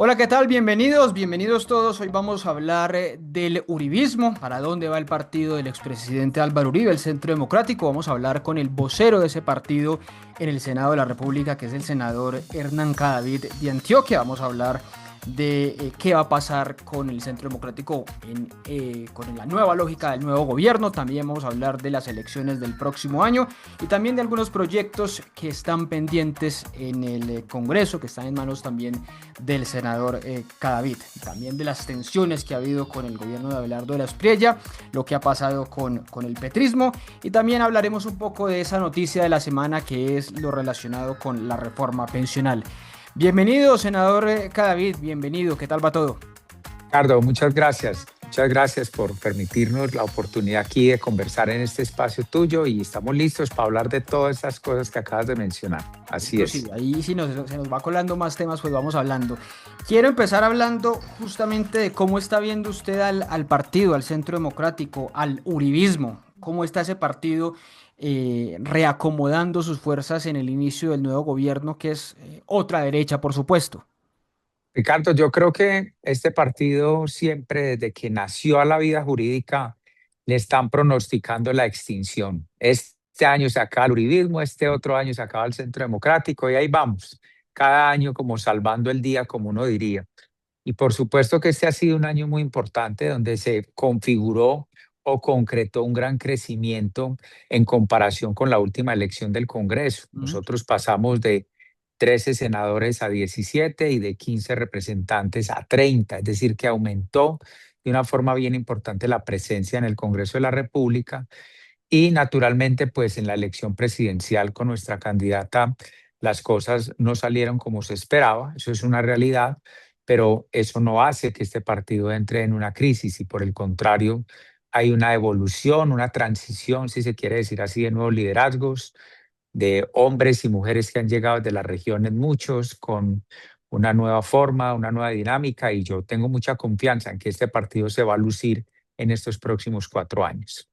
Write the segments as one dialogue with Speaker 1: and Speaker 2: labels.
Speaker 1: Hola, ¿qué tal? Bienvenidos, bienvenidos todos. Hoy vamos a hablar del uribismo, para dónde va el partido del expresidente Álvaro Uribe, el Centro Democrático. Vamos a hablar con el vocero de ese partido en el Senado de la República, que es el senador Hernán Cadavid de Antioquia. Vamos a hablar de qué va a pasar con el Centro Democrático con la nueva lógica del nuevo gobierno. También vamos a hablar de las elecciones del próximo año y también de algunos proyectos que están pendientes en el Congreso, que están en manos también del senador Cadavid. También de las tensiones que ha habido con el gobierno de Abelardo de la Espriella, lo que ha pasado con el petrismo, y también hablaremos un poco de esa noticia de la semana que es lo relacionado con la reforma pensional. Bienvenido, senador Cadavid, bienvenido, ¿qué tal va todo?
Speaker 2: Ricardo, muchas gracias. Muchas gracias por permitirnos la oportunidad aquí de conversar en este espacio tuyo y estamos listos para hablar de todas estas cosas que acabas de mencionar. Así
Speaker 1: Listo, sí,
Speaker 2: es.
Speaker 1: ahí si se nos va colando más temas, pues vamos hablando. Quiero empezar hablando justamente de cómo está viendo usted al partido, al Centro Democrático, al uribismo. ¿Cómo está ese partido reacomodando sus fuerzas en el inicio del nuevo gobierno, que es otra derecha, por supuesto?
Speaker 2: Ricardo, yo creo que este partido siempre desde que nació a la vida jurídica le están pronosticando la extinción. Este año se acaba el uribismo, este otro año se acaba el Centro Democrático y ahí vamos, cada año como salvando el día, como uno diría. Y por supuesto que este ha sido un año muy importante donde se configuró o concretó un gran crecimiento en comparación con la última elección del Congreso.
Speaker 1: Ujú.
Speaker 2: Nosotros pasamos de 13 senadores a 17 y de 15 representantes a 30, es decir, que aumentó de una forma bien importante la presencia en el Congreso de la República y naturalmente pues en la elección presidencial con nuestra candidata las cosas no salieron como se esperaba, eso es una realidad, pero eso no hace que este partido entre en una crisis y por el contrario hay una evolución, una transición, si se quiere decir así, de nuevos liderazgos, de hombres y mujeres que han llegado de las regiones, muchos con una nueva forma, una nueva dinámica y yo tengo mucha confianza en que este partido se va a lucir en estos próximos 4 años.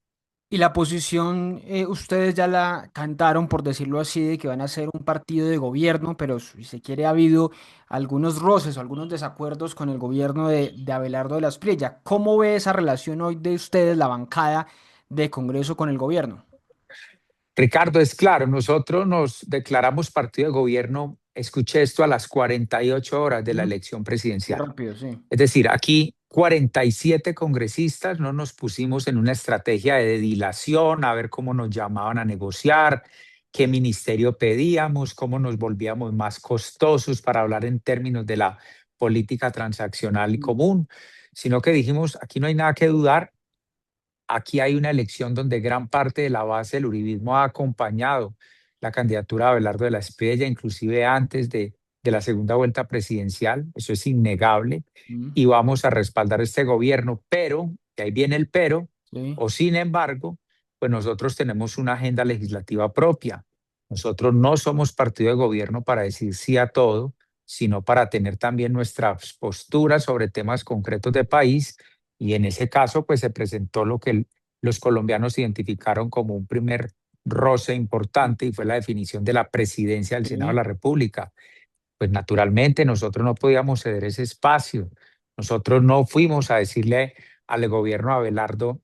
Speaker 1: Y la posición, ustedes ya la cantaron, por decirlo así, de que van a ser un partido de gobierno, pero si se quiere ha habido algunos roces o algunos desacuerdos con el gobierno de Abelardo de la Espriella. ¿Cómo ve esa relación hoy de ustedes, la bancada de Congreso, con el gobierno?
Speaker 2: Ricardo, es claro, nosotros nos declaramos partido de gobierno, escuché esto a las 48 horas de la
Speaker 1: Ujú.
Speaker 2: elección
Speaker 1: Qué
Speaker 2: presidencial.
Speaker 1: rápido, sí.
Speaker 2: Es decir, aquí 47 congresistas no nos pusimos en una estrategia de dilación, a ver cómo nos llamaban a negociar, qué ministerio pedíamos, cómo nos volvíamos más costosos para hablar en términos de la política transaccional y
Speaker 1: Mm.
Speaker 2: común, sino que dijimos, aquí no hay nada que dudar. Aquí hay una elección donde gran parte de la base del uribismo ha acompañado la candidatura de Abelardo de la Espriella, inclusive antes de la segunda vuelta presidencial. Eso es innegable.
Speaker 1: Mm.
Speaker 2: Y vamos a respaldar este gobierno, pero, y ahí viene el pero,
Speaker 1: Sí.
Speaker 2: o sin embargo, pues nosotros tenemos una agenda legislativa propia. Nosotros no somos partido de gobierno para decir sí a todo, sino para tener también nuestras posturas sobre temas concretos de país y en ese caso, pues se presentó lo que los colombianos identificaron como un primer roce importante y fue la definición de la presidencia del Senado de
Speaker 1: Sí.
Speaker 2: la República. Pues naturalmente nosotros no podíamos ceder ese espacio. Nosotros no fuimos a decirle al gobierno de Abelardo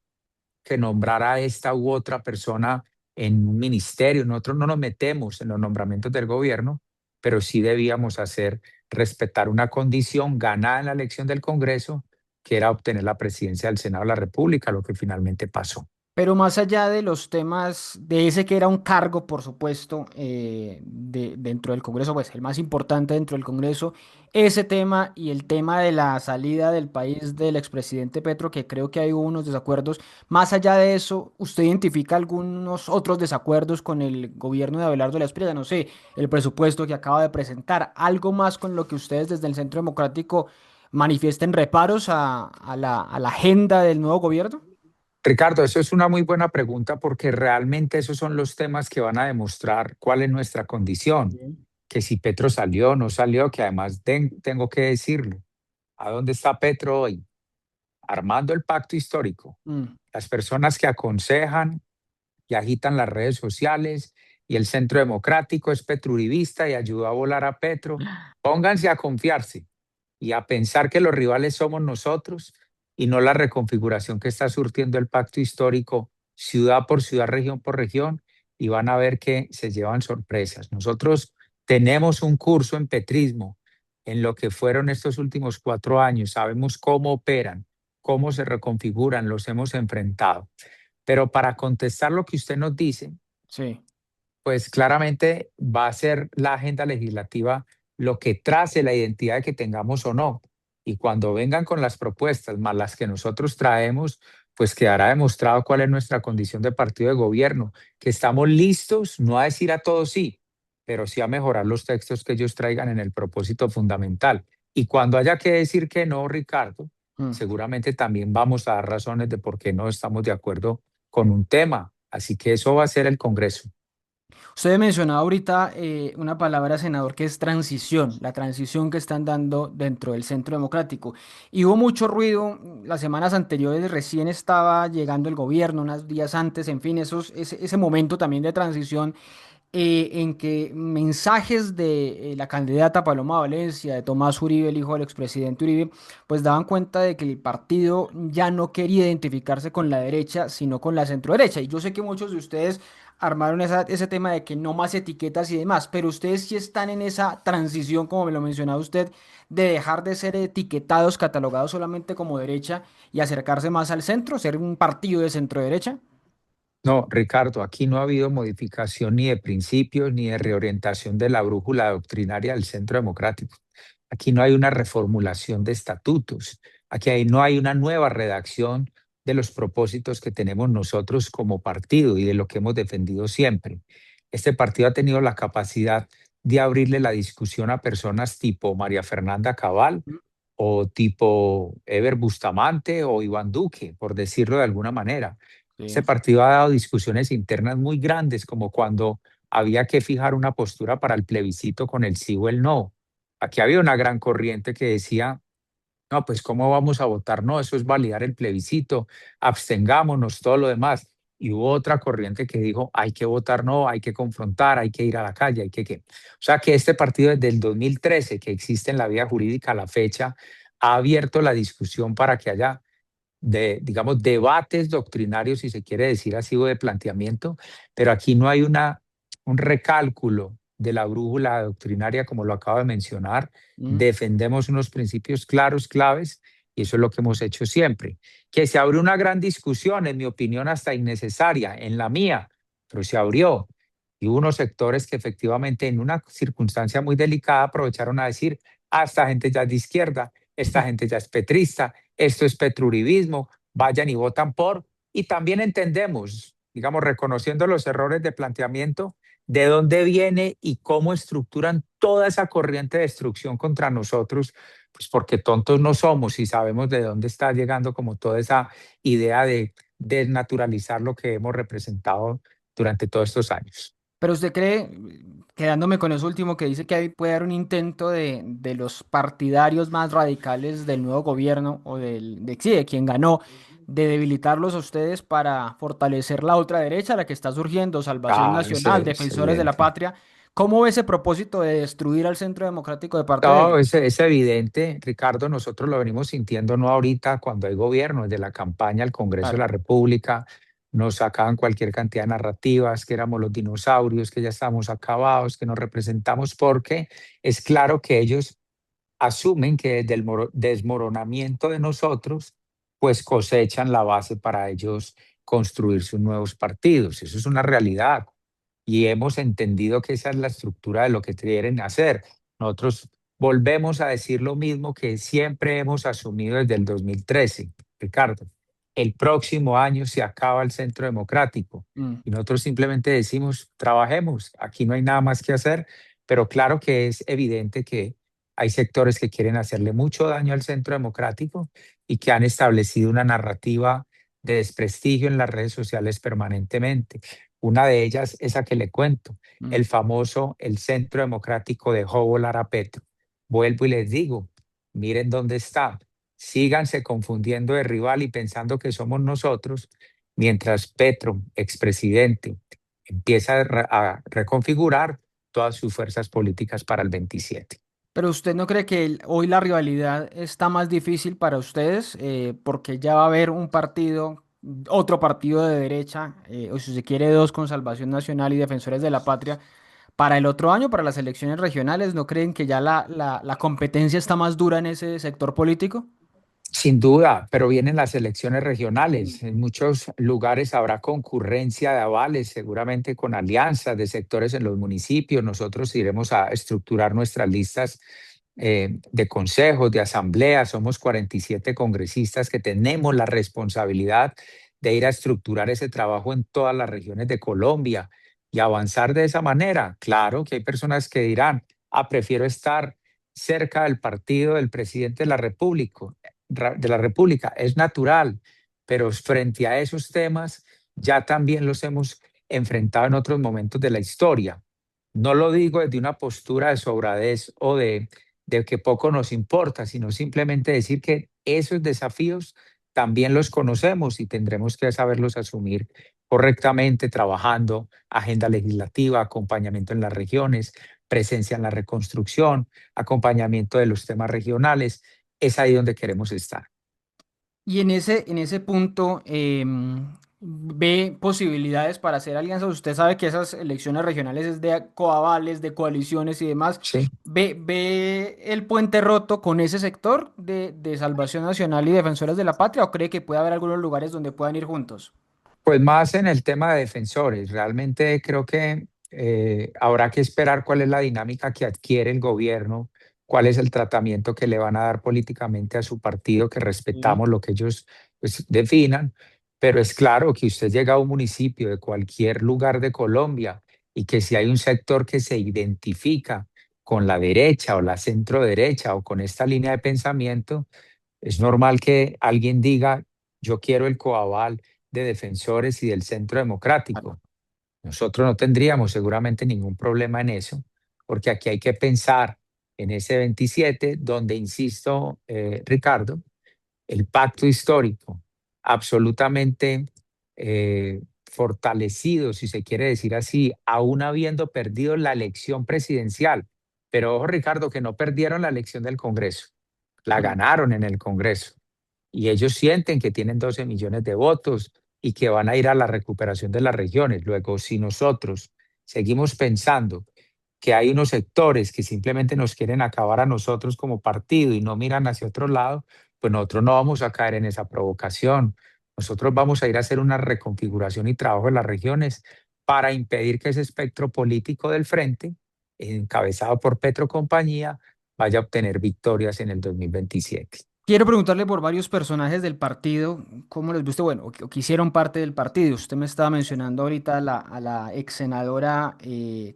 Speaker 2: que nombrara a esta u otra persona en un ministerio. Nosotros no nos metemos en los nombramientos del gobierno, pero sí debíamos hacer respetar una condición ganada en la elección del Congreso, que era obtener la presidencia del Senado de la República, lo que finalmente pasó.
Speaker 1: Pero más allá de los temas, de ese que era un cargo, por supuesto, dentro del Congreso, pues el más importante dentro del Congreso, ese tema y el tema de la salida del país del expresidente Petro, que creo que hay unos desacuerdos, más allá de eso, ¿usted identifica algunos otros desacuerdos con el gobierno de Abelardo de la Espriella? No sé, el presupuesto que acaba de presentar, algo más con lo que ustedes desde el Centro Democrático manifiesten reparos a la agenda del nuevo gobierno.
Speaker 2: Ricardo, eso es una muy buena pregunta porque realmente esos son los temas que van a demostrar cuál es nuestra condición,
Speaker 1: Bien.
Speaker 2: que si Petro salió o no salió, que además tengo que decirlo. ¿A dónde está Petro hoy? Armando el pacto histórico.
Speaker 1: Mm.
Speaker 2: Las personas que aconsejan y agitan las redes sociales y el Centro Democrático es petruribista y ayudó a volar a Petro. Pónganse a confiarse. y a pensar que los rivales somos nosotros y no la reconfiguración que está surtiendo el pacto histórico ciudad por ciudad, región por región, y van a ver que se llevan sorpresas. Nosotros tenemos un curso en petrismo en lo que fueron estos últimos 4 años, sabemos cómo operan, cómo se reconfiguran, los hemos enfrentado. Pero para contestar lo que usted nos dice,
Speaker 1: Sí.
Speaker 2: pues claramente va a ser la agenda legislativa lo que trace la identidad que tengamos o no. Y cuando vengan con las propuestas más las que nosotros traemos, pues quedará demostrado cuál es nuestra condición de partido de gobierno, que estamos listos no a decir a todos sí, pero sí a mejorar los textos que ellos traigan en el propósito fundamental. Y cuando haya que decir que no, Ricardo,
Speaker 1: Mm.
Speaker 2: seguramente también vamos a dar razones de por qué no estamos de acuerdo con un tema. Así que eso va a ser el Congreso.
Speaker 1: Usted mencionaba ahorita una palabra, senador, que es transición, la transición que están dando dentro del Centro Democrático. Y hubo mucho ruido las semanas anteriores, recién estaba llegando el gobierno, unos días antes, en fin, ese momento también de transición en que mensajes de la candidata Paloma Valencia, de Tomás Uribe, el hijo del expresidente Uribe, pues daban cuenta de que el partido ya no quería identificarse con la derecha, sino con la centroderecha. Y yo sé que muchos de ustedes armaron ese tema de que no más etiquetas y demás, pero ustedes sí están en esa transición, como me lo mencionaba usted, de dejar de ser etiquetados, catalogados solamente como derecha y acercarse más al centro, ser un partido de centro derecha.
Speaker 2: No, Ricardo, aquí no ha habido modificación ni de principios ni de reorientación de la brújula doctrinaria del Centro Democrático. Aquí no hay una reformulación de estatutos. No hay una nueva redacción de los propósitos que tenemos nosotros como partido y de lo que hemos defendido siempre. Este partido ha tenido la capacidad de abrirle la discusión a personas tipo María Fernanda Cabal o tipo Ever Bustamante o Iván Duque, por decirlo de alguna manera. Este
Speaker 1: Sí.
Speaker 2: partido ha dado discusiones internas muy grandes, como cuando había que fijar una postura para el plebiscito con el sí o el no. Aquí había una gran corriente que decía, no, pues ¿cómo vamos a votar? No, eso es validar el plebiscito, abstengámonos, todo lo demás. Y hubo otra corriente que dijo, hay que votar no, hay que confrontar, hay que ir a la calle, hay que... O sea que este partido desde el 2013, que existe en la vía jurídica a la fecha, ha abierto la discusión para que haya digamos, debates doctrinarios, si se quiere decir así, o de planteamiento, pero aquí no hay un recálculo de la brújula doctrinaria, como lo acabo de mencionar.
Speaker 1: Mm.
Speaker 2: Defendemos unos principios claros, claves, y eso es lo que hemos hecho siempre. Que se abrió una gran discusión, en mi opinión, hasta innecesaria, en la mía, pero se abrió. Y hubo unos sectores que efectivamente en una circunstancia muy delicada aprovecharon a decir, ah, esta gente ya es de izquierda, esta gente ya es petrista, esto es petruribismo, vayan y votan por. Y también entendemos, digamos, reconociendo los errores de planteamiento, de dónde viene y cómo estructuran toda esa corriente de destrucción contra nosotros, pues porque tontos no somos y sabemos de dónde está llegando como toda esa idea de desnaturalizar lo que hemos representado durante todos estos años.
Speaker 1: Pero usted cree, quedándome con eso último que dice que ahí puede haber un intento de los partidarios más radicales del nuevo gobierno o sí, de quien ganó, de debilitarlos a ustedes para fortalecer la otra derecha, la que está surgiendo, Salvación
Speaker 2: Ah,
Speaker 1: Nacional,
Speaker 2: es
Speaker 1: Defensores de la
Speaker 2: evidente.
Speaker 1: Patria. ¿Cómo ve ese propósito de destruir al Centro Democrático de parte de
Speaker 2: No,
Speaker 1: ellos?
Speaker 2: es evidente, Ricardo, nosotros lo venimos sintiendo no ahorita cuando hay gobierno, desde la campaña al Congreso de
Speaker 1: Claro.
Speaker 2: la República, nos sacaban cualquier cantidad de narrativas, que éramos los dinosaurios, que ya estamos acabados, que nos representamos, porque es claro que ellos asumen que desde el desmoronamiento de nosotros, pues cosechan la base para ellos construir sus nuevos partidos. Eso es una realidad y hemos entendido que esa es la estructura de lo que quieren hacer. Nosotros volvemos a decir lo mismo que siempre hemos asumido desde el 2013, Ricardo. El próximo año se acaba el Centro Democrático
Speaker 1: Mm.
Speaker 2: y nosotros simplemente decimos, trabajemos, aquí no hay nada más que hacer, pero claro que es evidente que hay sectores que quieren hacerle mucho daño al Centro Democrático y que han establecido una narrativa de desprestigio en las redes sociales permanentemente. Una de ellas, esa que le cuento,
Speaker 1: Mm.
Speaker 2: el famoso, el Centro Democrático dejó volar a Petro. Vuelvo y les digo, miren dónde está. Síganse confundiendo de rival y pensando que somos nosotros, mientras Petro, expresidente, empieza a reconfigurar todas sus fuerzas políticas para el 27.
Speaker 1: Pero ¿usted no cree que hoy la rivalidad está más difícil para ustedes? Porque ya va a haber un partido, otro partido de derecha, o si se quiere dos con Salvación Nacional y Defensores de la Patria, para el otro año, para las elecciones regionales. ¿No creen que ya la competencia está más dura en ese sector político?
Speaker 2: Sin duda, pero vienen las elecciones regionales. En muchos lugares habrá concurrencia de avales, seguramente con alianzas de sectores en los municipios. Nosotros iremos a estructurar nuestras listas de consejos, de asambleas. Somos 47 congresistas que tenemos la responsabilidad de ir a estructurar ese trabajo en todas las regiones de Colombia y avanzar de esa manera. Claro que hay personas que dirán, prefiero estar cerca del partido del presidente de la República. Es natural, pero frente a esos temas ya también los hemos enfrentado en otros momentos de la historia. No lo digo desde una postura de sobradez o de que poco nos importa, sino simplemente decir que esos desafíos también los conocemos y tendremos que saberlos asumir correctamente, trabajando agenda legislativa, acompañamiento en las regiones, presencia en la reconstrucción, acompañamiento de los temas regionales. Es ahí donde queremos estar.
Speaker 1: Y en ese punto, ¿ve posibilidades para hacer alianzas? Usted sabe que esas elecciones regionales es de coavales, de coaliciones y demás.
Speaker 2: Sí.
Speaker 1: ¿Ve el puente roto con ese sector de Salvación Nacional y Defensores de la Patria o cree que puede haber algunos lugares donde puedan ir juntos?
Speaker 2: Pues más en el tema de defensores. Realmente creo que habrá que esperar cuál es la dinámica que adquiere el gobierno, cuál es el tratamiento que le van a dar políticamente a su partido, que
Speaker 1: Sí.
Speaker 2: respetamos lo que ellos pues, definan, pero es claro que usted llega a un municipio de cualquier lugar de Colombia y que si hay un sector que se identifica con la derecha o la centro derecha o con esta línea de pensamiento, es normal que alguien diga, yo quiero el coaval de defensores y del centro democrático. Nosotros no tendríamos seguramente ningún problema en eso, porque aquí hay que pensar en ese 27, donde, insisto, Ricardo, el pacto histórico, absolutamente fortalecido, si se quiere decir así, aún habiendo perdido la elección presidencial. Pero ojo, Ricardo, que no perdieron la elección del Congreso, la
Speaker 1: Mm.
Speaker 2: ganaron en el Congreso y ellos sienten que tienen 12 millones de votos y que van a ir a la recuperación de las regiones. Luego, si nosotros seguimos pensando que hay unos sectores que simplemente nos quieren acabar a nosotros como partido y no miran hacia otro lado, pues nosotros no vamos a caer en esa provocación. Nosotros vamos a ir a hacer una reconfiguración y trabajo en las regiones para impedir que ese espectro político del frente, encabezado por Petro Compañía, vaya a obtener victorias en el 2027.
Speaker 1: Quiero preguntarle por varios personajes del partido, ¿cómo les gusta? Bueno, o que hicieron parte del partido. Usted me estaba mencionando ahorita a la ex senadora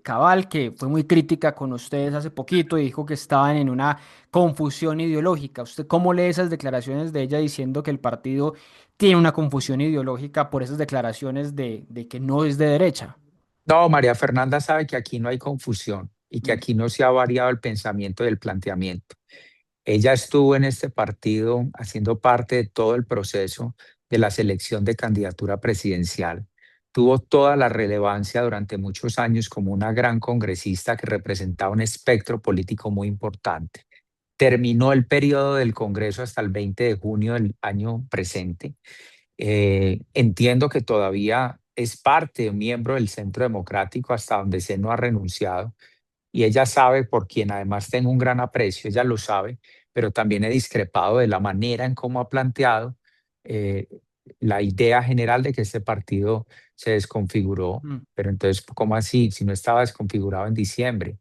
Speaker 1: Cabal, que fue muy crítica con ustedes hace poquito y dijo que estaban en una confusión ideológica. ¿Usted cómo lee esas declaraciones de ella diciendo que el partido tiene una confusión ideológica por esas declaraciones de que no es de derecha?
Speaker 2: No, María Fernanda sabe que aquí no hay confusión y que
Speaker 1: Mm.
Speaker 2: aquí no se ha variado el pensamiento y el planteamiento. Ella estuvo en este partido haciendo parte de todo el proceso de la selección de candidatura presidencial. Tuvo toda la relevancia durante muchos años como una gran congresista que representaba un espectro político muy importante. Terminó el periodo del Congreso hasta el 20 de junio del año presente. Entiendo que todavía es parte, miembro del Centro Democrático, hasta donde se no ha renunciado y ella sabe, por quien además tengo un gran aprecio, ella lo sabe, pero también he discrepado de la manera en cómo ha planteado eh, la idea general de que este partido se desconfiguró.
Speaker 1: Mm.
Speaker 2: Pero entonces, ¿cómo así? Si no estaba desconfigurado en diciembre.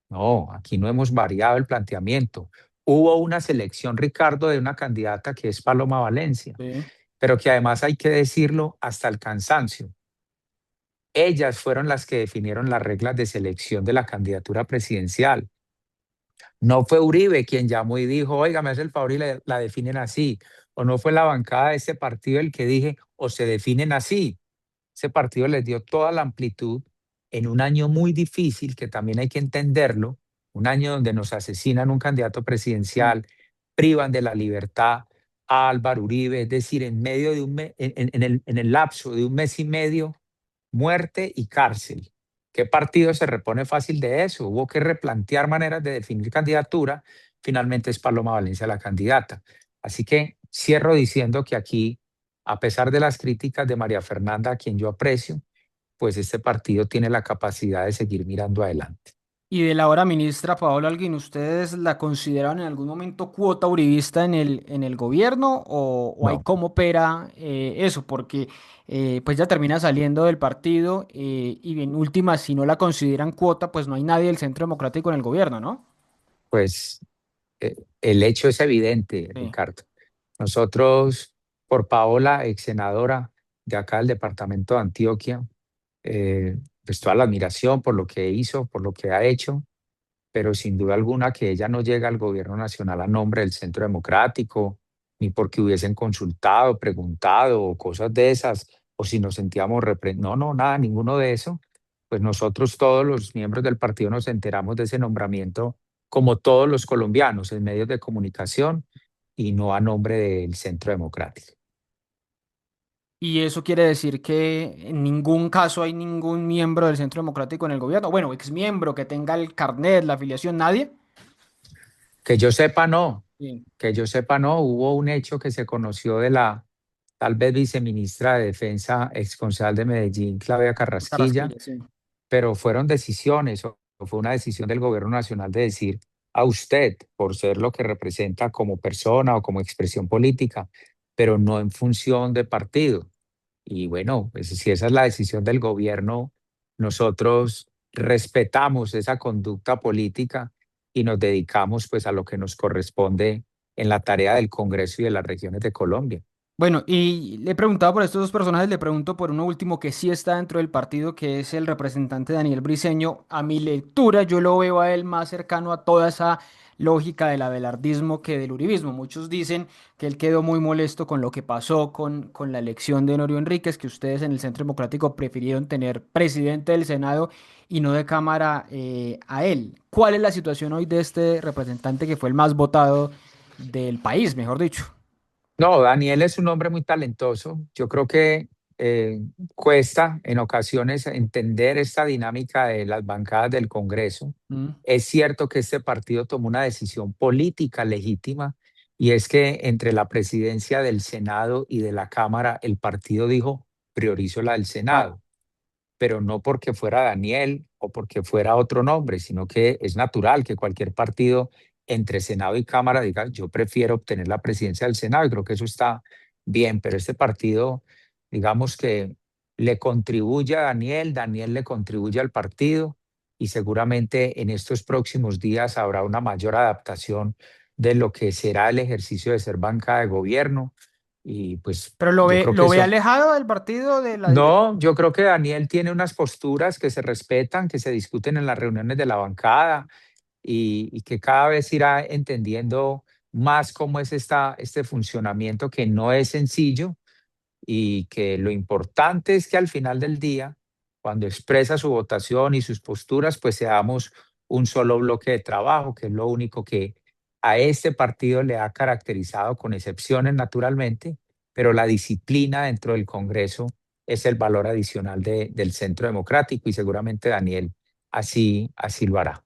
Speaker 2: No, aquí no hemos variado el planteamiento. Hubo una selección, Ricardo, de una candidata que es Paloma Valencia,
Speaker 1: Sí.
Speaker 2: pero que además hay que decirlo hasta el cansancio. Ellas fueron las que definieron las reglas de selección de la candidatura presidencial. No fue Uribe quien llamó y dijo, oiga, me hace el favor y la definen así. O no fue la bancada de ese partido el que dije, o se definen así. Ese partido les dio toda la amplitud en un año muy difícil, que también hay que entenderlo, un año donde nos asesinan un candidato
Speaker 1: Mm.
Speaker 2: presidencial, privan de la libertad a Álvaro Uribe, es decir, en medio de en el lapso de un mes y medio, muerte y cárcel. ¿Qué partido se repone fácil de eso? Hubo que replantear maneras de definir candidatura. Finalmente es Paloma Valencia la candidata. Así que cierro diciendo que aquí, a pesar de las críticas de María Fernanda, a quien yo aprecio, pues este partido tiene la capacidad de seguir mirando adelante.
Speaker 1: Y de la ahora ministra Paola Alguín, ¿ustedes la consideraron en algún momento cuota uribista en el gobierno o hay
Speaker 2: No,
Speaker 1: cómo opera eso? Porque pues ya termina saliendo del partido y en última, si no la consideran cuota, pues no hay nadie del Centro Democrático en el gobierno, ¿no?
Speaker 2: pues el hecho es evidente,
Speaker 1: Sí,
Speaker 2: Ricardo. Nosotros, por Paola, ex senadora de acá del departamento de Antioquia, pues toda la admiración por lo que hizo, por lo que ha hecho, pero sin duda alguna que ella no llega al gobierno nacional a nombre del Centro Democrático, ni porque hubiesen consultado, preguntado o cosas de esas, o si nos sentíamos no, no, nada, ninguno de eso. Pues nosotros todos los miembros del partido nos enteramos de ese nombramiento como todos los colombianos en medios de comunicación y no a nombre del Centro Democrático.
Speaker 1: y eso quiere decir que en ningún caso hay ningún miembro del Centro Democrático en el gobierno. Bueno, ex miembro que tenga el carnet, la afiliación, nadie.
Speaker 2: Que yo sepa, no.
Speaker 1: Sí.
Speaker 2: Que yo sepa, no. Hubo un hecho que se conoció de la tal vez viceministra de Defensa, exconcejal de Medellín, Claudia Carrasquilla,
Speaker 1: Carrasquilla, sí.
Speaker 2: pero fueron decisiones o fue una decisión del gobierno nacional de decir a usted, por ser lo que representa como persona o como expresión política, pero no en función de partido. Y bueno, pues si esa es la decisión del gobierno, nosotros respetamos esa conducta política y nos dedicamos pues a lo que nos corresponde en la tarea del Congreso y de las regiones de Colombia.
Speaker 1: Bueno, y le he preguntado por estos dos personajes, le pregunto por uno último que sí está dentro del partido, que es el representante Daniel Briceño. A mi lectura, yo lo veo a él más cercano a toda esa lógica del abelardismo que del uribismo. Muchos dicen que él quedó muy molesto con lo que pasó con la elección de Honorio Enríquez, que ustedes en el Centro Democrático prefirieron tener presidente del Senado y no de Cámara a él. ¿Cuál es la situación hoy de este representante que fue el más votado del país, mejor dicho?
Speaker 2: No, Daniel es un hombre muy talentoso. Yo creo que cuesta en ocasiones entender esta dinámica de las bancadas del Congreso.
Speaker 1: Mm.
Speaker 2: Es cierto que este partido tomó una decisión política legítima y es que entre la presidencia del Senado y de la Cámara, el partido dijo, priorizo la del
Speaker 1: Claro.
Speaker 2: Senado, pero no porque fuera Daniel o porque fuera otro nombre, sino que es natural que cualquier partido entre Senado y Cámara diga, yo prefiero obtener la presidencia del Senado y creo que eso está bien, pero este partido, digamos que le contribuye a Daniel, Daniel le contribuye al partido y seguramente en estos próximos días habrá una mayor adaptación de lo que será el ejercicio de ser banca de gobierno y pues
Speaker 1: Pero
Speaker 2: yo creo que
Speaker 1: lo ve
Speaker 2: eso
Speaker 1: alejado del partido, de la dirección.
Speaker 2: no, yo creo que Daniel tiene unas posturas que se respetan, que se discuten en las reuniones de la bancada y que cada vez irá entendiendo más cómo es este funcionamiento que no es sencillo y que lo importante es que al final del día, cuando expresa su votación y sus posturas, pues seamos un solo bloque de trabajo, que es lo único que a este partido le ha caracterizado, con excepciones naturalmente, pero la disciplina dentro del Congreso es el valor adicional del Centro Democrático y seguramente Daniel así lo hará.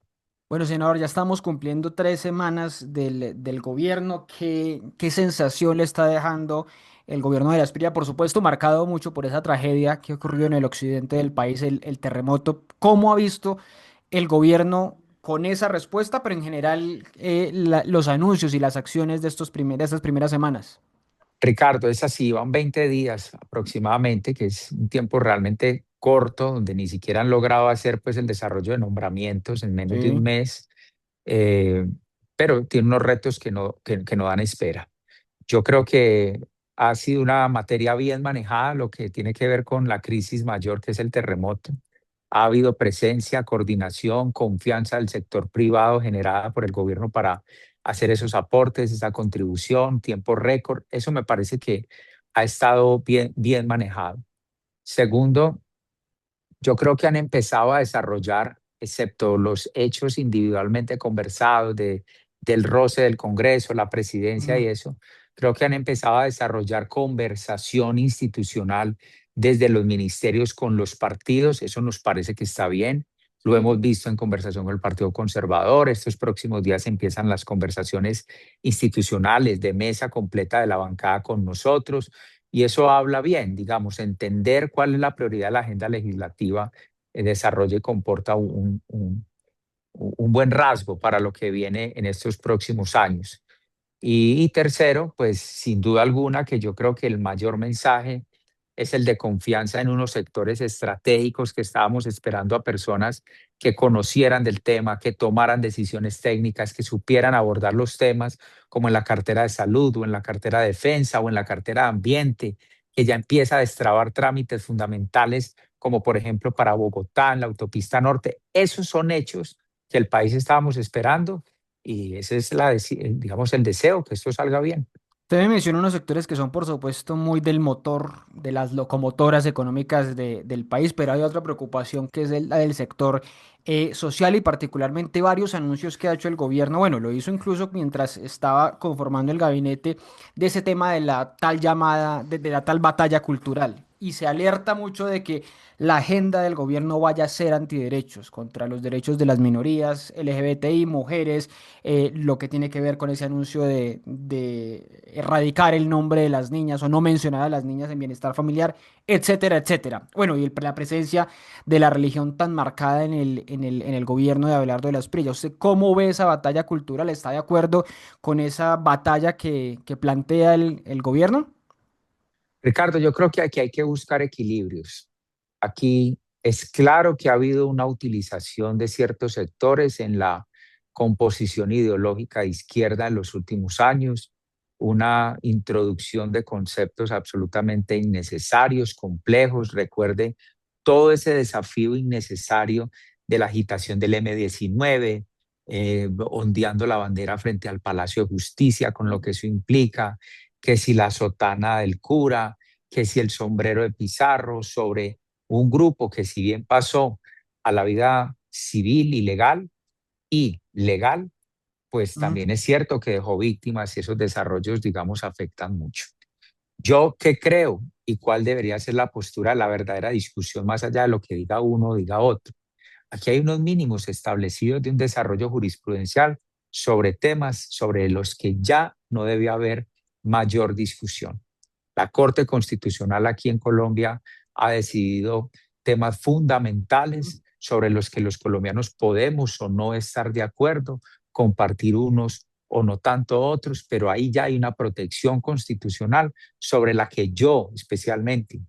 Speaker 1: Bueno, senador, ya estamos cumpliendo 3 semanas del gobierno. ¿Qué sensación le está dejando el gobierno de la Espriella? Por supuesto, marcado mucho por esa tragedia que ocurrió en el occidente del país, el terremoto. ¿Cómo ha visto el gobierno con esa respuesta, pero en general los anuncios y las acciones de estas primeras semanas?
Speaker 2: Ricardo, es así, van 20 días aproximadamente, que es un tiempo realmente corto, donde ni siquiera han logrado hacer pues el desarrollo de nombramientos en menos de un
Speaker 1: Sí.
Speaker 2: mes, eh, pero tiene unos retos que no dan espera. Yo creo que ha sido una materia bien manejada, lo que tiene que ver con la crisis mayor que es el terremoto. Ha habido presencia, coordinación, confianza del sector privado generada por el gobierno para hacer esos aportes, esa contribución, tiempo récord. Eso me parece que ha estado bien manejado. Segundo, yo creo que han empezado a desarrollar, excepto los hechos individualmente conversados del roce del Congreso, la presidencia y
Speaker 1: Mm.
Speaker 2: eso, creo que han empezado a desarrollar conversación institucional desde los ministerios con los partidos. Eso nos parece que está bien. Lo hemos visto en conversación con el Partido Conservador. Estos próximos días empiezan las conversaciones institucionales de mesa completa de la bancada con nosotros. Y eso habla bien, digamos, entender cuál es la prioridad de la agenda legislativa, desarrolla y comporta un buen rasgo para lo que viene en estos próximos años. Y tercero, pues sin duda alguna que yo creo que el mayor mensaje es el de confianza en unos sectores estratégicos que estábamos esperando a personas que conocieran del tema, que tomaran decisiones técnicas, que supieran abordar los temas como en la cartera de salud o en la cartera de defensa o en la cartera de ambiente, que ya empieza a destrabar trámites fundamentales como por ejemplo para Bogotá en la autopista norte. Esos son hechos que el país estábamos esperando y ese es digamos, el deseo, que esto salga bien.
Speaker 1: Usted me menciona unos sectores que son, por supuesto, muy del motor, de las locomotoras económicas del país, pero hay otra preocupación que es la del sector social y particularmente varios anuncios que ha hecho el gobierno. Bueno, lo hizo incluso mientras estaba conformando el gabinete de ese tema de la tal llamada, de la tal batalla cultural. Y se alerta mucho de que la agenda del gobierno vaya a ser antiderechos, contra los derechos de las minorías, LGBTI, mujeres, lo que tiene que ver con ese anuncio de erradicar el nombre de las niñas o no mencionar a las niñas en bienestar familiar, etcétera, etcétera. Bueno, y la presencia de la religión tan marcada en el gobierno de Abelardo de la Espriella. ¿Usted cómo ve esa batalla cultural? ¿Está de acuerdo con esa batalla que plantea el gobierno?
Speaker 2: Ricardo, yo creo que aquí hay que buscar equilibrios. Aquí es claro que ha habido una utilización de ciertos sectores en la composición ideológica de izquierda en los últimos años, una introducción de conceptos absolutamente innecesarios, complejos. Recuerde todo ese desafío innecesario de la agitación del M-19, ondeando la bandera frente al Palacio de Justicia, con lo que eso implica, que si la sotana del cura, que si el sombrero de Pizarro, sobre un grupo que si bien pasó a la vida civil y legal, pues
Speaker 1: Mm.
Speaker 2: también es cierto que dejó víctimas y esos desarrollos, digamos, afectan mucho. ¿Yo qué creo y cuál debería ser la postura, la verdadera discusión más allá de lo que diga uno o diga otro? Aquí hay unos mínimos establecidos de un desarrollo jurisprudencial sobre temas sobre los que ya no debe haber mayor discusión. La Corte Constitucional aquí en Colombia ha decidido temas fundamentales sobre los que los colombianos podemos o no estar de acuerdo, compartir unos o no tanto otros, pero ahí ya hay una protección constitucional sobre la que yo especialmente,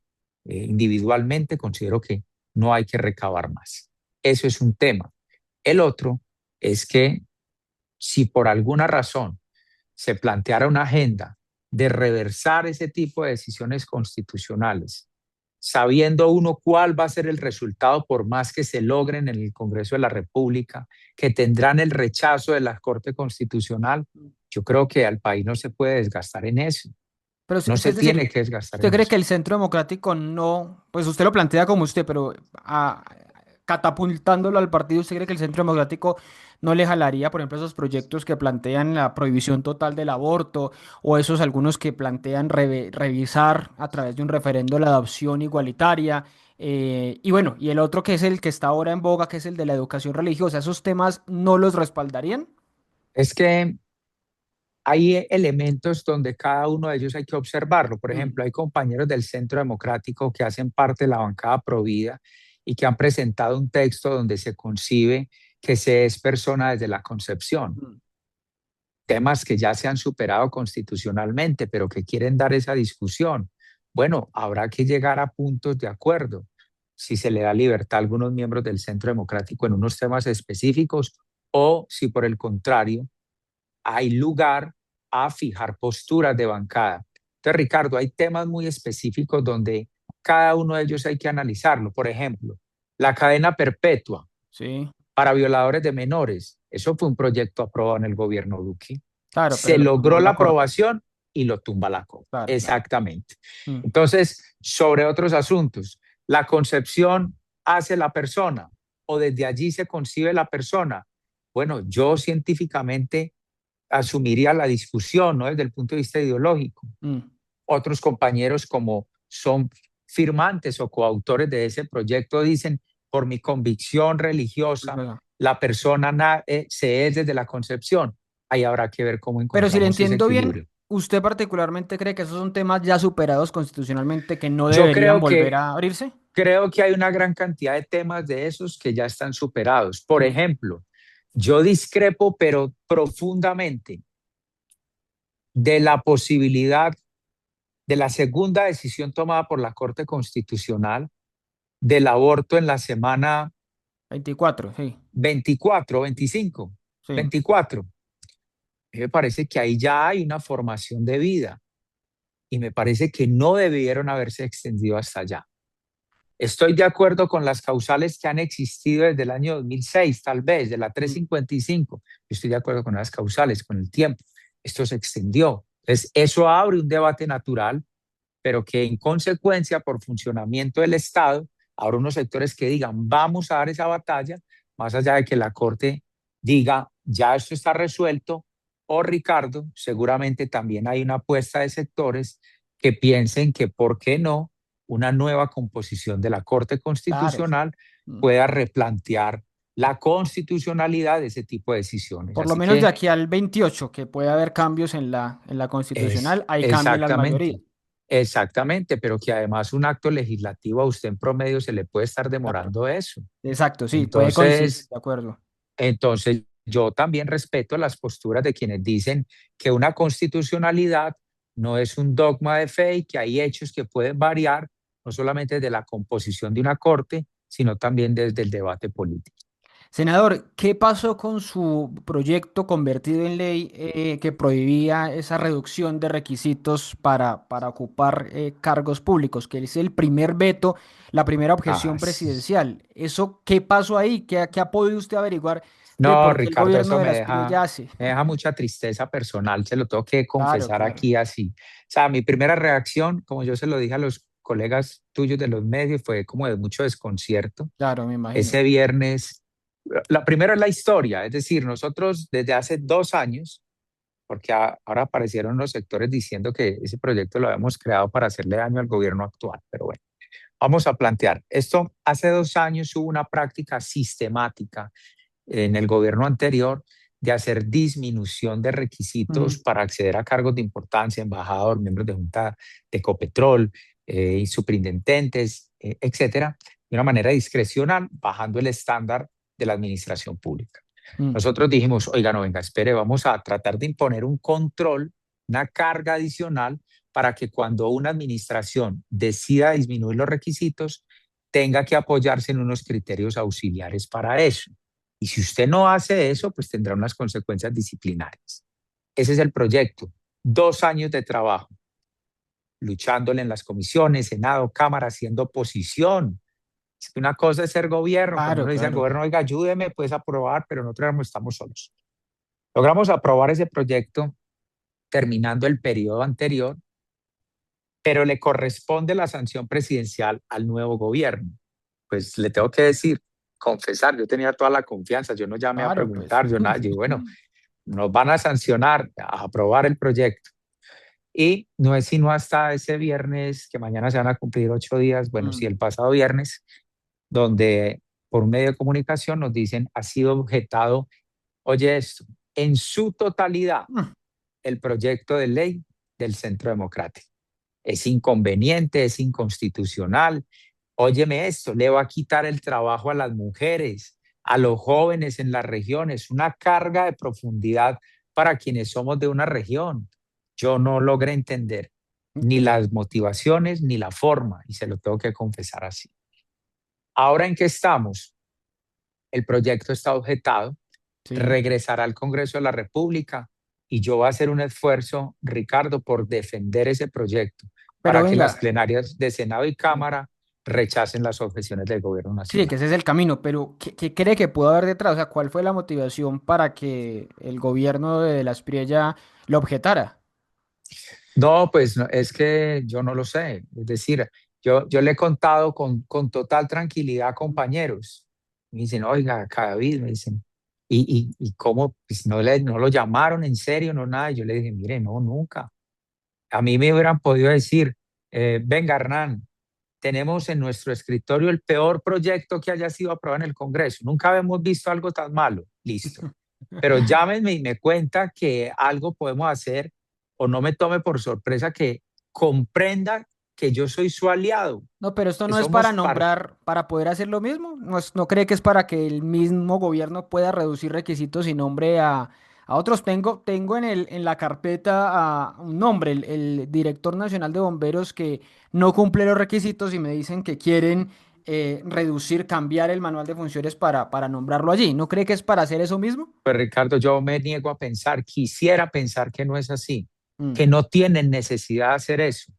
Speaker 2: individualmente, considero que no hay que recabar más. Eso es un tema. El otro es que si por alguna razón se planteara una agenda de reversar ese tipo de decisiones constitucionales, sabiendo uno cuál va a ser el resultado por más que se logren en el Congreso de la República, que tendrán el rechazo de la Corte Constitucional, yo creo que al país no se puede desgastar en eso,
Speaker 1: Pero
Speaker 2: no se
Speaker 1: es decir,
Speaker 2: tiene que desgastar
Speaker 1: ¿usted
Speaker 2: en
Speaker 1: cree
Speaker 2: eso.
Speaker 1: que el Centro Democrático no, pues usted lo plantea como usted, pero catapultándolo al partido, ¿usted cree que el Centro Democrático no le jalaría, por ejemplo, esos proyectos que plantean la prohibición total del aborto o esos algunos que plantean revisar a través de un referendo la adopción igualitaria? Y bueno, y el otro que es el que está ahora en boga, que es el de la educación religiosa, ¿esos temas no los respaldarían?
Speaker 2: Es que hay elementos donde cada uno de ellos hay que observarlo. Por
Speaker 1: Mm,
Speaker 2: ejemplo, hay compañeros del Centro Democrático que hacen parte de la bancada Provida y que han presentado un texto donde se concibe que se es persona desde la concepción.
Speaker 1: mm.
Speaker 2: Temas que ya se han superado constitucionalmente, pero que quieren dar esa discusión. Bueno, habrá que llegar a puntos de acuerdo si se le da libertad a algunos miembros del Centro Democrático en unos temas específicos o si por el contrario hay lugar a fijar posturas de bancada. Entonces, Ricardo, hay temas muy específicos donde cada uno de ellos hay que analizarlo. Por ejemplo, la cadena perpetua
Speaker 1: Sí,
Speaker 2: para violadores de menores. Eso fue un proyecto aprobado en el gobierno Duque.
Speaker 1: claro, pero
Speaker 2: Se
Speaker 1: lo tumbó
Speaker 2: logró la
Speaker 1: la Corte.
Speaker 2: aprobación y lo tumba la Corte.
Speaker 1: Claro, claro.
Speaker 2: Exactamente.
Speaker 1: Mm.
Speaker 2: Entonces, sobre otros asuntos, la concepción hace la persona o desde allí se concibe la persona. Bueno, yo científicamente asumiría la discusión, ¿no? Desde el punto de vista ideológico.
Speaker 1: Mm.
Speaker 2: Otros compañeros como son firmantes o coautores de ese proyecto dicen, por mi convicción religiosa,
Speaker 1: Bueno,
Speaker 2: la persona se es desde la concepción. Ahí habrá que ver cómo
Speaker 1: pero si le
Speaker 2: encontramos ese
Speaker 1: entiendo bien,
Speaker 2: equilibrio.
Speaker 1: ¿usted particularmente cree que esos son temas ya superados constitucionalmente que no
Speaker 2: Yo
Speaker 1: deberían volver a abrirse?
Speaker 2: creo que hay una gran cantidad de temas de esos que ya están superados. Por
Speaker 1: Mm,
Speaker 2: ejemplo, yo discrepo, pero profundamente, de la posibilidad de la segunda decisión tomada por la Corte Constitucional del aborto en la semana
Speaker 1: 24, sí,
Speaker 2: 24, 25,
Speaker 1: sí.
Speaker 2: 24. Me parece que ahí ya hay una formación de vida y me parece que no debieron haberse extendido hasta allá. Estoy de acuerdo con las causales que han existido desde el año 2006, tal vez, de la
Speaker 1: Mm,
Speaker 2: 355. Estoy de acuerdo con las causales, con el tiempo. Esto se extendió. Entonces, eso abre un debate natural, pero que en consecuencia, por funcionamiento del Estado, habrá unos sectores que digan, vamos a dar esa batalla, más allá de que la Corte diga, ya esto está resuelto, o Ricardo, seguramente también hay una apuesta de sectores que piensen que, ¿por qué no? Una nueva composición de la Corte
Speaker 1: claro.
Speaker 2: Constitucional
Speaker 1: Mm.
Speaker 2: pueda replantear la constitucionalidad de ese tipo de decisiones.
Speaker 1: Por lo
Speaker 2: Así
Speaker 1: menos de
Speaker 2: que
Speaker 1: aquí al 28, que puede haber cambios en la constitucional, ahí cambian las mayorías.
Speaker 2: exactamente, exactamente, pero que además un acto legislativo a usted en promedio se le puede estar
Speaker 1: Claro.
Speaker 2: demorando eso.
Speaker 1: Exacto, sí, puede coincidir,
Speaker 2: Entonces,
Speaker 1: de acuerdo.
Speaker 2: entonces yo también respeto las posturas de quienes dicen que una constitucionalidad no es un dogma de fe y que hay hechos que pueden variar, no solamente desde la composición de una corte, sino también desde el debate político.
Speaker 1: Senador, ¿qué pasó con su proyecto convertido en ley que prohibía esa reducción de requisitos para ocupar cargos públicos? Que es el primer veto, la primera
Speaker 2: Ah,
Speaker 1: objeción presidencial. ¿Eso qué pasó ahí? ¿Qué ha podido usted averiguar de
Speaker 2: no,
Speaker 1: por qué el
Speaker 2: Ricardo,
Speaker 1: gobierno
Speaker 2: eso
Speaker 1: de las PRI ya hace?
Speaker 2: me deja mucha tristeza personal, se lo tengo que
Speaker 1: Claro,
Speaker 2: confesar
Speaker 1: claro,
Speaker 2: aquí así. O sea, mi primera reacción, como yo se lo dije a los colegas tuyos de los medios, fue como de mucho desconcierto.
Speaker 1: claro, me imagino.
Speaker 2: Ese viernes, la primera es la historia, es decir, nosotros desde hace 2 años, porque ahora aparecieron los sectores diciendo que ese proyecto lo habíamos creado para hacerle daño al gobierno actual, pero bueno, vamos a plantear. Esto hace 2 años hubo una práctica sistemática en el gobierno anterior de hacer disminución de requisitos
Speaker 1: Mm,
Speaker 2: para acceder a cargos de importancia, embajador, miembros de junta de Ecopetrol, y superintendentes, etcétera, de una manera discrecional, bajando el estándar de la administración pública.
Speaker 1: mm.
Speaker 2: Nosotros dijimos, oiga, no, venga, espere, vamos a tratar de imponer un control, una carga adicional para que cuando una administración decida disminuir los requisitos, tenga que apoyarse en unos criterios auxiliares para eso. Y si usted no hace eso, pues tendrá unas consecuencias disciplinarias. Ese es el proyecto. 2 años de trabajo, luchándole en las comisiones, Senado, Cámara, haciendo oposición. Es que una cosa es ser gobierno, cuando
Speaker 1: Claro,
Speaker 2: uno dice al
Speaker 1: claro.
Speaker 2: gobierno, oiga, ayúdeme, puedes aprobar, pero nosotros estamos solos. Logramos aprobar ese proyecto terminando el periodo anterior, pero le corresponde la sanción presidencial al nuevo gobierno. Pues le tengo que decir, confesar, yo tenía toda la confianza, yo no llamé a
Speaker 1: Claro, pues.
Speaker 2: preguntar, yo nada, yo bueno, nos van a sancionar, a aprobar el proyecto. Y no es sino hasta ese viernes, que mañana se van a cumplir 8 días, bueno, sí,
Speaker 1: Mm,
Speaker 2: el pasado viernes, donde por un medio de comunicación nos dicen, ha sido objetado, oye esto, en su totalidad
Speaker 1: mm.
Speaker 2: el proyecto de ley del Centro Democrático. Es inconveniente, es inconstitucional. Óyeme esto, le va a quitar el trabajo a las mujeres, a los jóvenes en las regiones, una carga de profundidad para quienes somos de una región. Yo no logré entender ni
Speaker 1: Ok,
Speaker 2: las motivaciones ni la forma, y se lo tengo que confesar así. Ahora en qué estamos, el proyecto está objetado,
Speaker 1: sí.
Speaker 2: regresará al Congreso de la República y yo voy a hacer un esfuerzo, Ricardo, por defender ese proyecto
Speaker 1: Pero
Speaker 2: para que las
Speaker 1: venga.
Speaker 2: plenarias de Senado y Cámara rechacen las objeciones del gobierno
Speaker 1: Sí, que
Speaker 2: nacional.
Speaker 1: ese es el camino, pero ¿qué cree que pudo haber detrás? O sea, ¿cuál fue la motivación para que el gobierno de las Priella lo objetara?
Speaker 2: No, pues es que yo no lo sé. Es decir, yo le he contado con total tranquilidad a compañeros. Me dicen, oiga, David, me dicen, ¿y cómo? Pues no lo llamaron en serio, no nada. Y yo le dije, mire, no, nunca. A mí me hubieran podido decir, venga, Hernán, tenemos en nuestro escritorio el peor proyecto que haya sido aprobado en el Congreso. Nunca habíamos visto algo tan malo. Listo. Pero llámenme y me cuenta que algo podemos hacer o no me tome por sorpresa que comprenda que yo soy su aliado,
Speaker 1: No, pero esto
Speaker 2: que
Speaker 1: no es para
Speaker 2: somos parte.
Speaker 1: nombrar, para poder hacer lo mismo. No, no cree que es para que el mismo gobierno pueda reducir requisitos y nombre a otros. Tengo en la carpeta a un nombre, el director nacional de bomberos que no cumple los requisitos y me dicen que quieren reducir, cambiar el manual de funciones para nombrarlo allí. ¿No cree que es para hacer eso mismo?
Speaker 2: Pues Ricardo, yo me niego a pensar, quisiera pensar que no es así,
Speaker 1: Mm.
Speaker 2: que no tienen necesidad de hacer eso,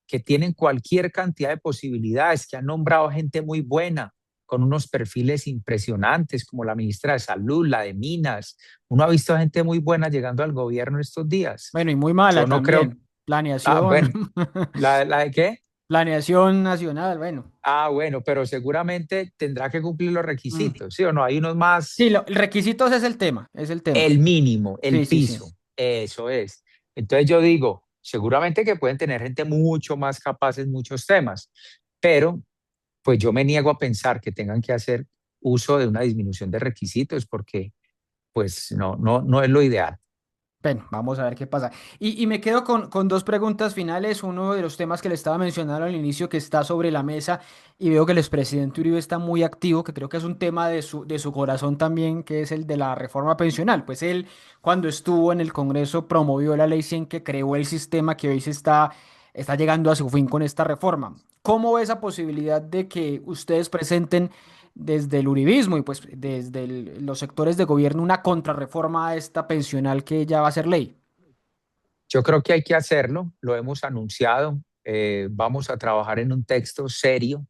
Speaker 2: que tienen cualquier cantidad de posibilidades, que han nombrado gente muy buena, con unos perfiles impresionantes, como la ministra de Salud, la de Minas. Uno ha visto gente muy buena llegando al gobierno estos días.
Speaker 1: Bueno, y muy mala
Speaker 2: Yo no creo,
Speaker 1: también. Planeación,
Speaker 2: bueno, ¿la de qué?
Speaker 1: planeación nacional, bueno.
Speaker 2: Bueno, pero seguramente tendrá que cumplir los
Speaker 1: Mm.
Speaker 2: requisitos, ¿sí o no? Hay unos
Speaker 1: Sí,
Speaker 2: más,
Speaker 1: requisitos es el tema, es el tema.
Speaker 2: el mínimo, el
Speaker 1: Sí, sí, sí.
Speaker 2: piso, eso es. Entonces yo digo, seguramente que pueden tener gente mucho más capaz en muchos temas, pero pues yo me niego a pensar que tengan que hacer uso de una disminución de requisitos porque pues no es lo ideal.
Speaker 1: Bueno, vamos a ver qué pasa. Y me quedo con dos preguntas finales. Uno de los temas que le estaba mencionando al inicio que está sobre la mesa y veo que el expresidente Uribe está muy activo, que creo que es un tema de su corazón también, que es el de la reforma pensional. Pues él, cuando estuvo en el Congreso, promovió la ley 100 que creó el sistema que hoy está llegando a su fin con esta reforma. ¿Cómo ve esa posibilidad de que ustedes presenten desde el uribismo y pues desde los sectores de gobierno una contrarreforma a esta pensional que ya va a ser ley?
Speaker 2: Yo creo que hay que hacerlo, lo hemos anunciado, vamos a trabajar en un texto serio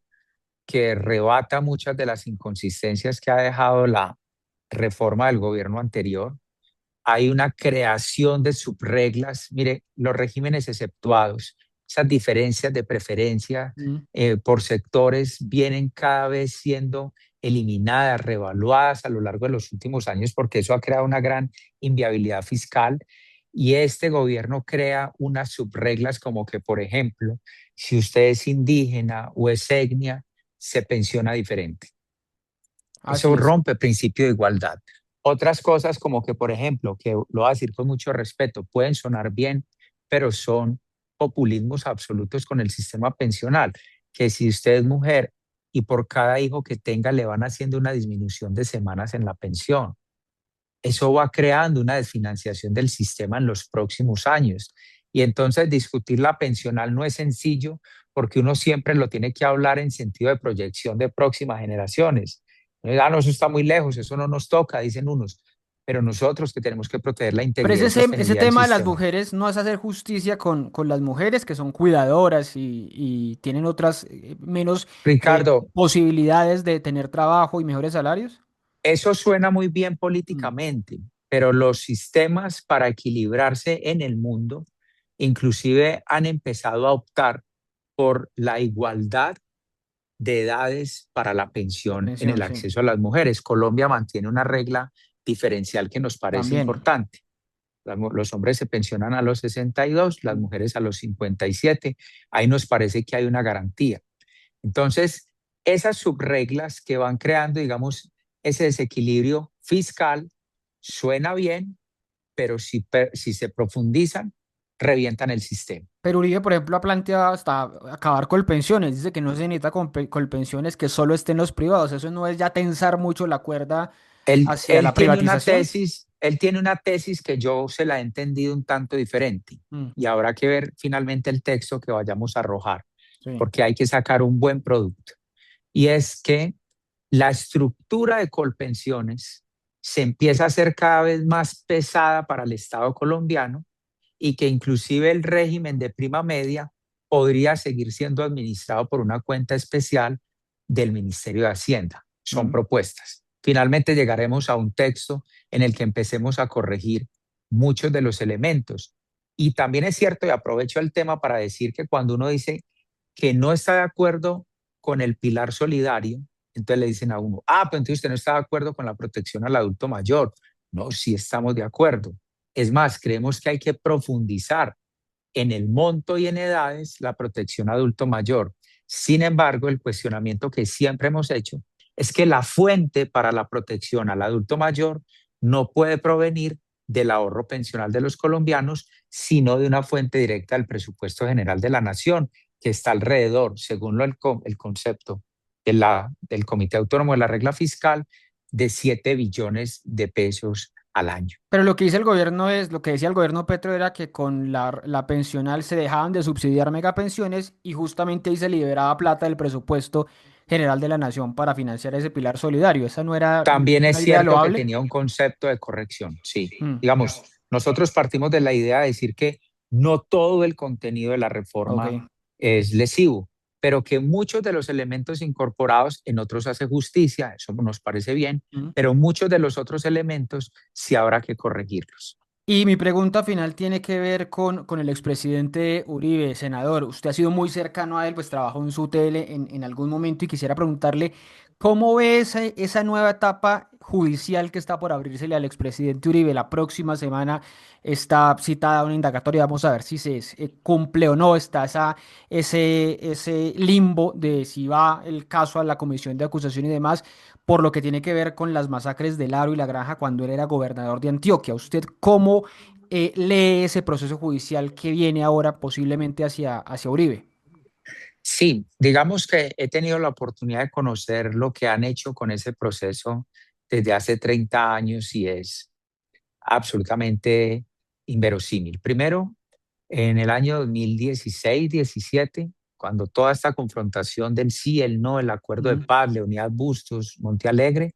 Speaker 2: que rebata muchas de las inconsistencias que ha dejado la reforma del gobierno anterior. Hay una creación de subreglas. Mire, los regímenes exceptuados, esas diferencias de preferencia
Speaker 1: Mm.
Speaker 2: por sectores vienen cada vez siendo eliminadas, revaluadas a lo largo de los últimos años, porque eso ha creado una gran inviabilidad fiscal. Y este gobierno crea unas subreglas como que, por ejemplo, si usted es indígena o es etnia, se pensiona diferente. Eso
Speaker 1: Así es.
Speaker 2: rompe el principio de igualdad. Otras cosas como que, por ejemplo, que lo voy a decir con mucho respeto, pueden sonar bien, pero son populismos absolutos con el sistema pensional, que si usted es mujer y por cada hijo que tenga le van haciendo una disminución de semanas en la pensión, eso va creando una desfinanciación del sistema en los próximos años. Y entonces discutir la pensional no es sencillo porque uno siempre lo tiene que hablar en sentido de proyección de próximas generaciones. No, eso está muy lejos, eso no nos toca, dicen unos, pero nosotros que tenemos que proteger la
Speaker 1: Pero
Speaker 2: integridad y
Speaker 1: ese
Speaker 2: sostenibilidad del
Speaker 1: tema de las
Speaker 2: sistema.
Speaker 1: mujeres no es hacer justicia con las mujeres que son cuidadoras y tienen otras menos
Speaker 2: Ricardo,
Speaker 1: posibilidades de tener trabajo y mejores salarios.
Speaker 2: eso suena muy bien
Speaker 1: Mm.
Speaker 2: políticamente, pero los sistemas para equilibrarse en el mundo inclusive han empezado a optar por la igualdad de edades para la
Speaker 1: La
Speaker 2: pensión en el
Speaker 1: pensión, sí.
Speaker 2: acceso a las mujeres. Colombia mantiene una regla diferencial que nos parece
Speaker 1: También.
Speaker 2: importante. Los hombres se pensionan a los 62, las mujeres a los 57. Ahí nos parece que hay una garantía. Entonces, esas subreglas que van creando, digamos, ese desequilibrio fiscal, suena bien, pero si se profundizan, revientan el sistema.
Speaker 1: Pero Uribe, por ejemplo, ha planteado hasta acabar con pensiones. Dice que no se necesita con pensiones, que solo estén los privados. Eso no es ya tensar mucho la cuerda hacia la privatización.
Speaker 2: Él tiene una tesis que yo se la he entendido un tanto diferente
Speaker 1: Mm,
Speaker 2: y habrá que ver finalmente el texto que vayamos a arrojar,
Speaker 1: sí.
Speaker 2: porque hay que sacar un buen producto. Y es que la estructura de Colpensiones se empieza a hacer cada vez más pesada para el Estado colombiano y que inclusive el régimen de prima media podría seguir siendo administrado por una cuenta especial del Ministerio de Hacienda. Son
Speaker 1: Mm.
Speaker 2: propuestas. Finalmente llegaremos a un texto en el que empecemos a corregir muchos de los elementos. Y también es cierto, y aprovecho el tema para decir que cuando uno dice que no está de acuerdo con el pilar solidario, entonces le dicen a uno, pues entonces usted no está de acuerdo con la protección al adulto mayor. No, sí estamos de acuerdo. Es más, creemos que hay que profundizar en el monto y en edades la protección adulto mayor. Sin embargo, el cuestionamiento que siempre hemos hecho es que la fuente para la protección al adulto mayor no puede provenir del ahorro pensional de los colombianos, sino de una fuente directa del presupuesto general de la nación, que está alrededor, según el concepto del Comité Autónomo de la Regla Fiscal, de 7 billones de pesos al año.
Speaker 1: Pero lo que dice el gobierno es, lo que decía el gobierno Petro era que con la pensional se dejaban de subsidiar megapensiones y justamente ahí se liberaba plata del presupuesto general de la nación para financiar ese pilar solidario. ¿Esa no era
Speaker 2: También es
Speaker 1: una idea
Speaker 2: cierto que
Speaker 1: loable?
Speaker 2: tenía un concepto de corrección, sí.
Speaker 1: Mm,
Speaker 2: Digamos, nosotros partimos de la idea de decir que no todo el contenido de la
Speaker 1: ok.
Speaker 2: reforma es lesivo, pero que muchos de los elementos incorporados en otros hace justicia, eso nos parece bien,
Speaker 1: Mm.
Speaker 2: pero muchos de los otros elementos sí habrá que corregirlos.
Speaker 1: Y mi pregunta final tiene que ver con el expresidente Uribe, senador. Usted ha sido muy cercano a él, pues trabajó en su tele en algún momento y quisiera preguntarle cómo ve esa nueva etapa judicial que está por abrírsele al expresidente Uribe. La próxima semana está citada una indagatoria. Vamos a ver si se cumple o no. Está ese limbo de si va el caso a la comisión de acusación y demás por lo que tiene que ver con las masacres de Laro y La Granja cuando él era gobernador de Antioquia. ¿Usted cómo lee ese proceso judicial que viene ahora posiblemente hacia Uribe?
Speaker 2: Sí, digamos que he tenido la oportunidad de conocer lo que han hecho con ese proceso desde hace 30 años y es absolutamente inverosímil. Primero, en el año 2016-17, cuando toda esta confrontación del sí, el no, el acuerdo de
Speaker 1: Mm,
Speaker 2: paz, Leonidas Bustos, Monte Alegre,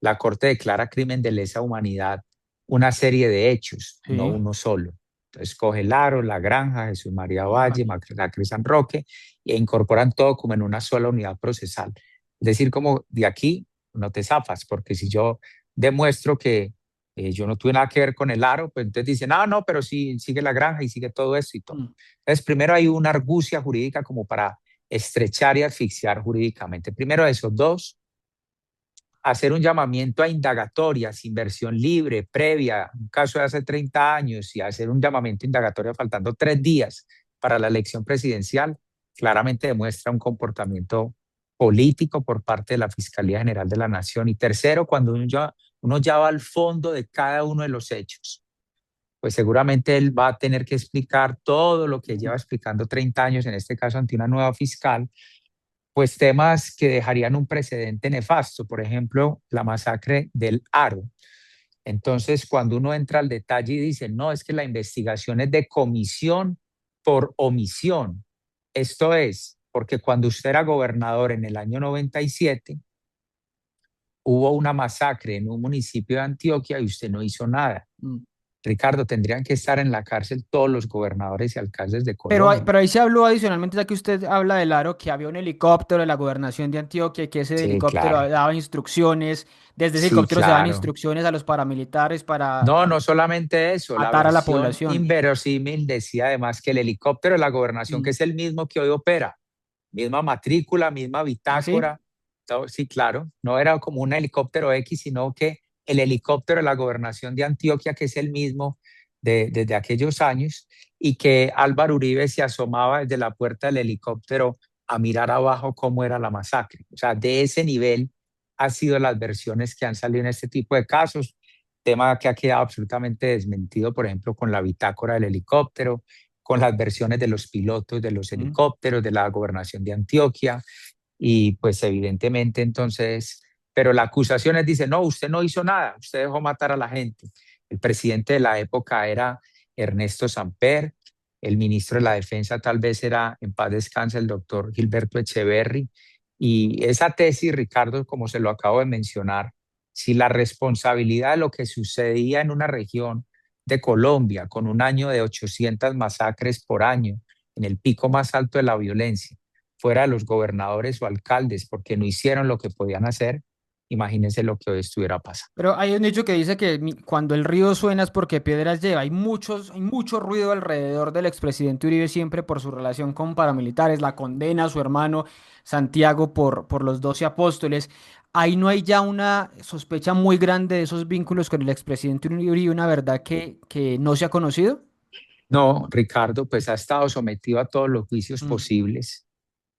Speaker 2: la Corte declara crimen de lesa humanidad una serie de hechos, no
Speaker 1: sí.
Speaker 2: uno solo. Entonces coge Laro, La Granja, Jesús María Valle, Macri San Roque e incorporan todo como en una sola unidad procesal. Es decir, como de aquí no te zafas, porque si yo demuestro que yo no tuve nada que ver con el Aro, pues entonces dicen, ah, no, pero sí, sigue La Granja y sigue todo esto y todo.
Speaker 1: Mm,
Speaker 2: Entonces, primero hay una argucia jurídica como para estrechar y asfixiar jurídicamente. Primero eso. Dos, hacer un llamamiento a indagatorias, inversión libre, previa, un caso de hace 30 años, y hacer un llamamiento a indagatoria faltando 3 días para la elección presidencial, claramente demuestra un comportamiento político por parte de la Fiscalía General de la Nación. Y tercero, cuando uno ya va al fondo de cada uno de los hechos, pues seguramente él va a tener que explicar todo lo que lleva
Speaker 1: mm.
Speaker 2: explicando 30 años, en este caso ante una nueva fiscal, pues temas que dejarían un precedente nefasto, por ejemplo, la masacre del Aro. Entonces, cuando uno entra al detalle y dice, no, es que la investigación es de comisión por omisión. Esto es, porque cuando usted era gobernador en el año 97, hubo una masacre en un municipio de Antioquia y usted no hizo nada.
Speaker 1: Mm.
Speaker 2: Ricardo, tendrían que estar en la cárcel todos los gobernadores y alcaldes de
Speaker 1: Pero,
Speaker 2: Colombia.
Speaker 1: pero ahí se habló adicionalmente, ya que usted habla del Aro, que había un helicóptero de la gobernación de Antioquia y que ese
Speaker 2: Sí,
Speaker 1: helicóptero
Speaker 2: claro.
Speaker 1: daba instrucciones, desde ese
Speaker 2: Sí,
Speaker 1: helicóptero se daban
Speaker 2: claro.
Speaker 1: instrucciones a los paramilitares para
Speaker 2: No, no solamente eso, la
Speaker 1: matar a la
Speaker 2: versión
Speaker 1: población.
Speaker 2: inverosímil decía además que el helicóptero de la gobernación, que
Speaker 1: Mm.
Speaker 2: es el mismo que hoy opera, misma matrícula, misma
Speaker 1: ¿Ah, sí?
Speaker 2: bitácora, todo, sí, claro, no era como un helicóptero X, sino que el helicóptero de la gobernación de Antioquia, que es el mismo desde aquellos años, y que Álvaro Uribe se asomaba desde la puerta del helicóptero a mirar abajo cómo era la masacre. O sea, de ese nivel han sido las versiones que han salido en este tipo de casos, tema que ha quedado absolutamente desmentido, por ejemplo, con la bitácora del helicóptero, con las versiones de los pilotos de los
Speaker 1: Mm.
Speaker 2: helicópteros, de la gobernación de Antioquia, y pues evidentemente entonces, pero la acusación es, dice, no, usted no hizo nada, usted dejó matar a la gente. El presidente de la época era Ernesto Samper, el ministro de la Defensa tal vez era, en paz descanse, el doctor Gilberto Echeverry, y esa tesis, Ricardo, como se lo acabo de mencionar, si la responsabilidad de lo que sucedía en una región de Colombia, con un año de 800 masacres por año, en el pico más alto de la violencia, fuera de los gobernadores o alcaldes, porque no hicieron lo que podían hacer, imagínense lo que hoy estuviera pasando.
Speaker 1: Pero hay un dicho que dice que cuando el río suena es porque piedras lleva. Hay mucho ruido alrededor del expresidente Uribe siempre por su relación con paramilitares, la condena a su hermano Santiago por los 12 apóstoles. Ahí no hay ya una sospecha muy grande de esos vínculos con el expresidente Uribe, una verdad que no se ha conocido.
Speaker 2: No, Ricardo, pues ha estado sometido a todos los juicios
Speaker 1: Mm,
Speaker 2: posibles.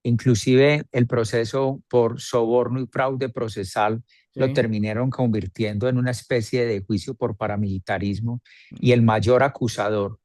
Speaker 2: Inclusive el proceso por soborno y fraude procesal lo
Speaker 1: Sí.
Speaker 2: terminaron convirtiendo en una especie de juicio por paramilitarismo y
Speaker 1: Mm,
Speaker 2: el mayor acusador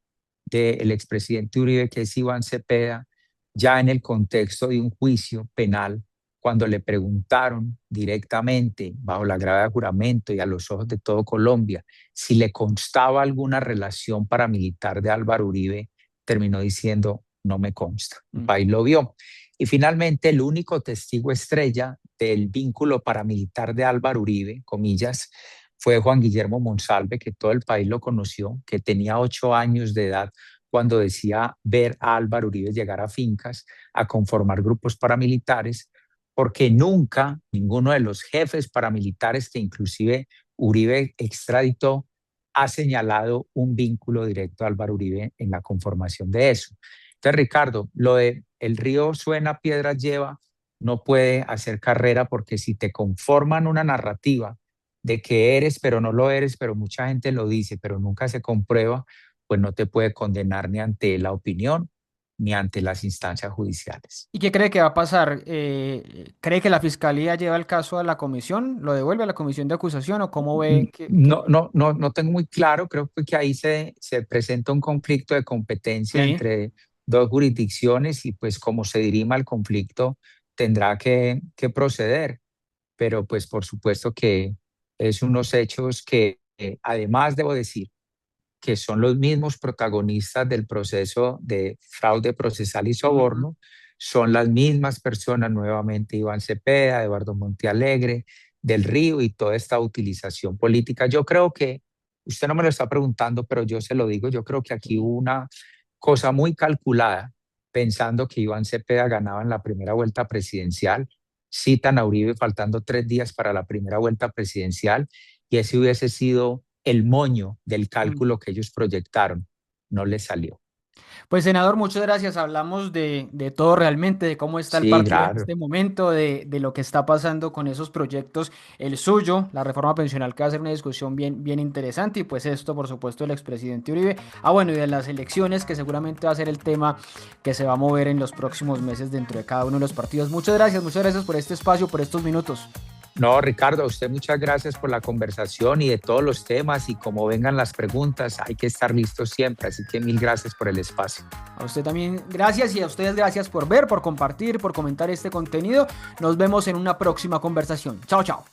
Speaker 2: del expresidente Uribe, que es Iván Cepeda, ya en el contexto de un juicio penal, cuando le preguntaron directamente, bajo la grave de juramento y a los ojos de todo Colombia, si le constaba alguna relación paramilitar de Álvaro Uribe, terminó diciendo, no me consta. El
Speaker 1: mm,
Speaker 2: país lo vio. Y finalmente, el único testigo estrella del vínculo paramilitar de Álvaro Uribe, comillas, fue Juan Guillermo Monsalve, que todo el país lo conoció, que tenía 8 años de edad cuando decía ver a Álvaro Uribe llegar a fincas a conformar grupos paramilitares, porque nunca ninguno de los jefes paramilitares que inclusive Uribe extraditó ha señalado un vínculo directo a Álvaro Uribe en la conformación de eso. Entonces, Ricardo, lo de el río suena, piedras lleva, no puede hacer carrera porque si te conforman una narrativa de que eres, pero no lo eres, pero mucha gente lo dice, pero nunca se comprueba, pues no te puede condenar ni ante la opinión ni ante las instancias judiciales.
Speaker 1: ¿Y qué cree que va a pasar? ¿Cree que la fiscalía lleva el caso a la comisión? ¿Lo devuelve a la comisión de acusación o cómo ve que...
Speaker 2: No tengo muy claro, creo que ahí se presenta un conflicto de competencia
Speaker 1: Sí.
Speaker 2: entre dos jurisdicciones y pues como se dirima el conflicto tendrá que proceder, pero pues por supuesto que es unos hechos que además debo decir que son los mismos protagonistas del proceso de fraude procesal y
Speaker 1: Ujú.
Speaker 2: soborno, son las mismas personas, nuevamente Iván Cepeda, Eduardo Montealegre, del Río y toda esta utilización política. Yo creo que, usted no me lo está preguntando, pero yo se lo digo, yo creo que aquí
Speaker 1: Sí.
Speaker 2: hubo una cosa muy calculada, pensando que Iván Cepeda ganaba en la primera vuelta presidencial, citan a Uribe faltando 3 días para la primera vuelta presidencial y ese hubiese sido el moño del
Speaker 1: Mm.
Speaker 2: cálculo que ellos proyectaron. No les salió.
Speaker 1: Pues senador, muchas gracias. Hablamos de todo realmente, de cómo está el
Speaker 2: Sí,
Speaker 1: partido en
Speaker 2: claro.
Speaker 1: este momento, de lo que está pasando con esos proyectos, el suyo, la reforma pensional, que va a ser una discusión bien, bien interesante, y pues esto, por supuesto, del expresidente Uribe. Ah, bueno, y de las elecciones, que seguramente va a ser el tema que se va a mover en los próximos meses dentro de cada uno de los partidos. Muchas gracias por este espacio, por estos minutos.
Speaker 2: No, Ricardo, a usted muchas gracias por la conversación y de todos los temas y como vengan las preguntas, hay que estar listos siempre. Así que mil gracias por el espacio.
Speaker 1: A usted también gracias y a ustedes gracias por ver, por compartir, por comentar este contenido. Nos vemos en una próxima conversación. Chao, chao.